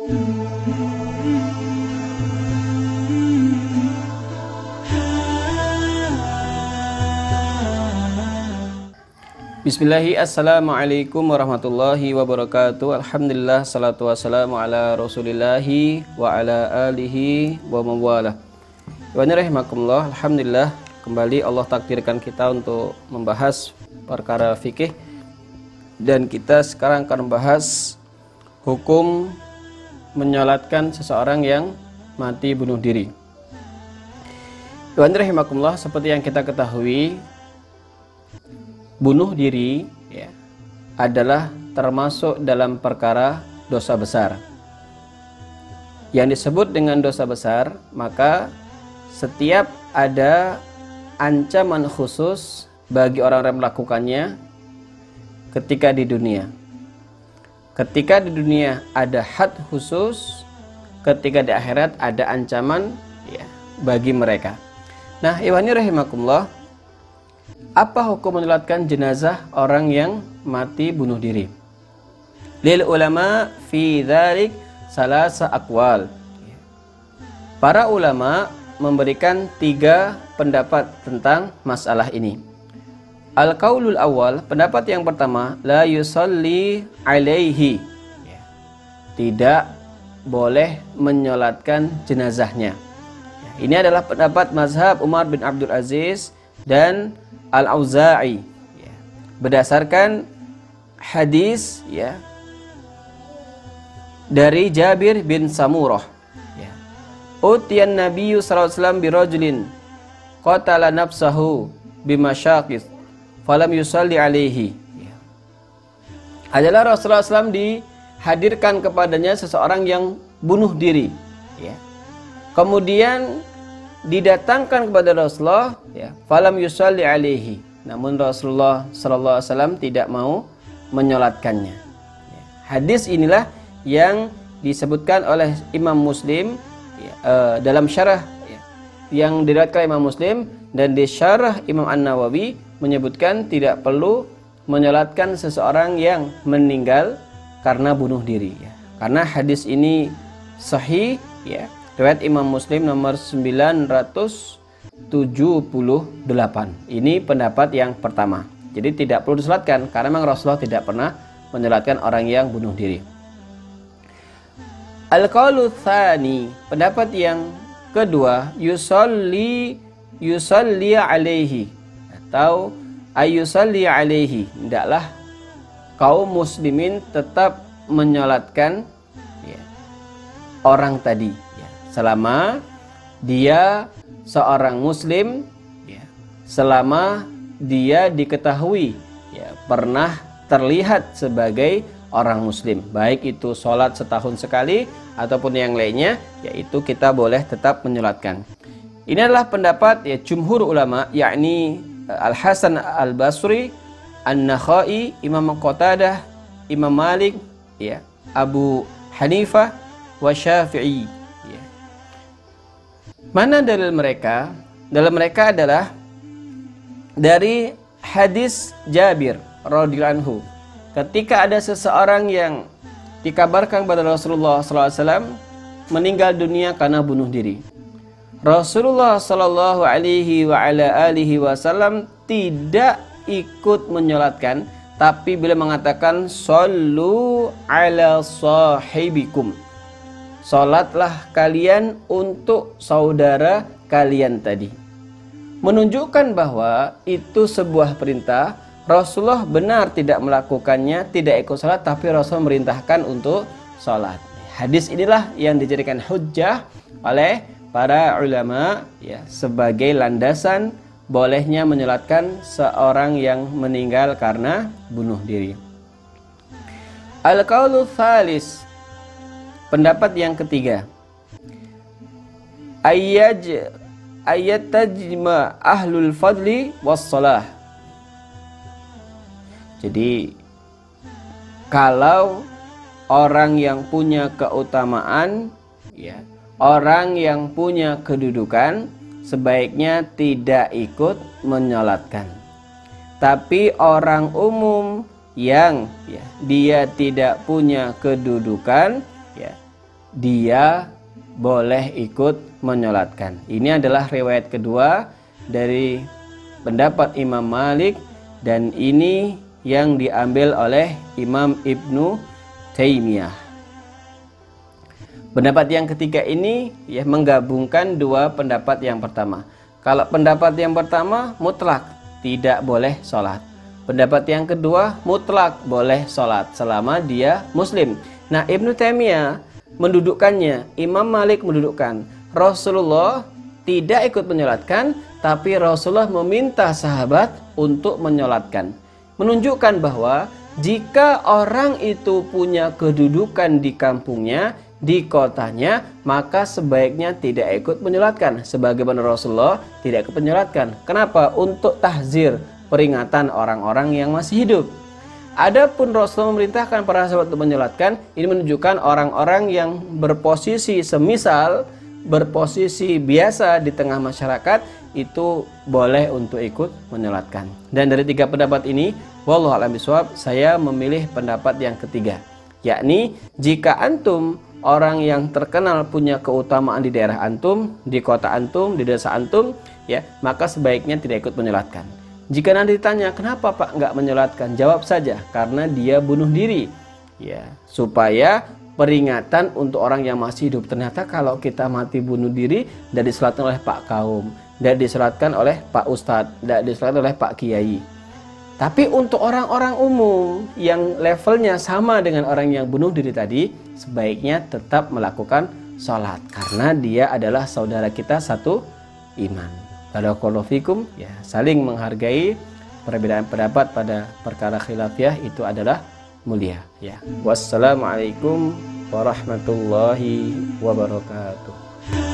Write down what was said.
Bismillahi, assalamualaikum warahmatullahi wabarakatuh. Alhamdulillah, salatu wassalamu ala rasulillahi wa ala alihi wa mawalah. Wa rahimakumullah. Alhamdulillah, kembali Allah takdirkan kita untuk membahas perkara fikih. Dan kita sekarang akan membahas hukum menyolatkan seseorang yang mati bunuh diri. Wa rahimakumullah, seperti yang kita ketahui, bunuh diri adalah termasuk dalam perkara dosa besar. Yang disebut dengan dosa besar, maka setiap ada ancaman khusus bagi orang-orang melakukannya ketika di dunia. Ketika di dunia ada had khusus, ketika di akhirat ada ancaman bagi mereka. Nah, ikhwani rahimakumullah, apa hukum menyolatkan jenazah orang yang mati bunuh diri? Lil ulama fi dzalik salasa aqwal. Para ulama memberikan 3 pendapat tentang masalah ini. Al-qaulul awal, pendapat yang pertama, la yusalli alaihi. Tidak boleh menyolatkan jenazahnya. Ini adalah pendapat mazhab Umar bin Abdul Aziz dan Al-Auza'i, berdasarkan hadis dari Jabir bin Samurah. Utiyan Nabiyyu sallallahu alaihi wasallam birajulin qatala nafsahu bimasyaqis falam yusalli alaihi. Adalah Rasulullah SAW dihadirkan kepadanya seseorang yang bunuh diri. Kemudian didatangkan kepada Rasulullah, falam yusalli alaihi, namun Rasulullah sallallahu alaihi wasallam tidak mau menyolatkannya. Hadis inilah yang disebutkan oleh Imam Muslim dalam syarah yang diriwayatkan Imam Muslim, dan di syarah Imam An-Nawawi menyebutkan tidak perlu menyolatkan seseorang yang meninggal karena bunuh diri. Karena hadis ini sahih, riwayat Imam Muslim nomor 978. Ini pendapat yang pertama. Jadi tidak perlu disolatkan karena memang Rasulullah tidak pernah menyolatkan orang yang bunuh diri. Al-qaulu tsani, pendapat yang kedua, yusalli alaihi atau ayusalli alaihi. Hendaklah kaum muslimin tetap menyolatkan orang tadi, selama dia seorang muslim, selama dia diketahui pernah terlihat sebagai orang muslim, baik itu sholat setahun sekali ataupun yang lainnya, yaitu kita boleh tetap menyolatkan. Ini adalah pendapat jumhur ulama, yakni Al-Hasan Al-Basri, An-Nakhai, Imam Qatadah, Imam Malik, Abu Hanifah, wa Syafi'i. Mana dalil mereka? Dalil mereka adalah dari hadis Jabir radhiyallahu anhu. Ketika ada seseorang yang dikabarkan kepada Rasulullah SAW meninggal dunia karena bunuh diri, Rasulullah Shallallahu Alaihi Wasallam tidak ikut menyolatkan, tapi beliau mengatakan sallu ala sahibikum, salatlah kalian untuk saudara kalian tadi. Menunjukkan bahwa itu sebuah perintah. Rasulullah benar tidak melakukannya, tidak ikut salat, tapi Rasul merintahkan untuk salat. Hadis inilah yang dijadikan hujjah oleh para ulama sebagai landasan bolehnya menyolatkan seorang yang meninggal karena bunuh diri. Al-qaulu tsalis, pendapat yang ketiga, ayat tajma ahlul fadli was salah. Jadi kalau orang yang punya keutamaan, orang yang punya kedudukan, sebaiknya tidak ikut menyolatkan. Tapi orang umum yang dia tidak punya kedudukan, dia boleh ikut menyolatkan. Ini adalah riwayat kedua dari pendapat Imam Malik, dan ini yang diambil oleh Imam Ibnu Taimiyah. Pendapat yang ketiga ini ya menggabungkan dua pendapat yang pertama. Kalau pendapat yang pertama mutlak tidak boleh sholat. Pendapat yang kedua mutlak boleh sholat selama dia muslim. Nah, Ibnu Taimiyah mendudukkannya, Imam Malik mendudukkan Rasulullah tidak ikut menyolatkan, tapi Rasulullah meminta sahabat untuk menyolatkan. Menunjukkan bahwa jika orang itu punya kedudukan di kampungnya, di kotanya, maka sebaiknya tidak ikut menyolatkan. Sebagaimana Rasulullah tidak ikut menyolatkan. Kenapa? Untuk tahzir, peringatan orang-orang yang masih hidup. Adapun Rasulullah memerintahkan para sahabat untuk menyolatkan, ini menunjukkan orang-orang yang berposisi semisal, berposisi biasa di tengah masyarakat, itu boleh untuk ikut menyolatkan. Dan dari tiga pendapat ini, wallahu a'lam bishawab, saya memilih pendapat yang ketiga, yakni jika antum orang yang terkenal punya keutamaan di daerah antum, di kota antum, di desa antum, ya, maka sebaiknya tidak ikut menyolatkan. Jika nanti ditanya, kenapa Pak nggak menyolatkan? Jawab saja, karena dia bunuh diri. Ya, supaya peringatan untuk orang yang masih hidup. Ternyata kalau kita mati bunuh diri, tidak disolatkan oleh Pak Kaum, tidak disolatkan oleh Pak Ustadz, tidak disolatkan oleh Pak Kiai. Tapi untuk orang-orang umum yang levelnya sama dengan orang yang bunuh diri tadi, sebaiknya tetap melakukan sholat. Karena dia adalah saudara kita satu iman. Barakallahu fikum, ya, saling menghargai. Perbedaan pendapat pada perkara khilafiyah itu adalah mulia, ya. Wassalamualaikum warahmatullahi wabarakatuh.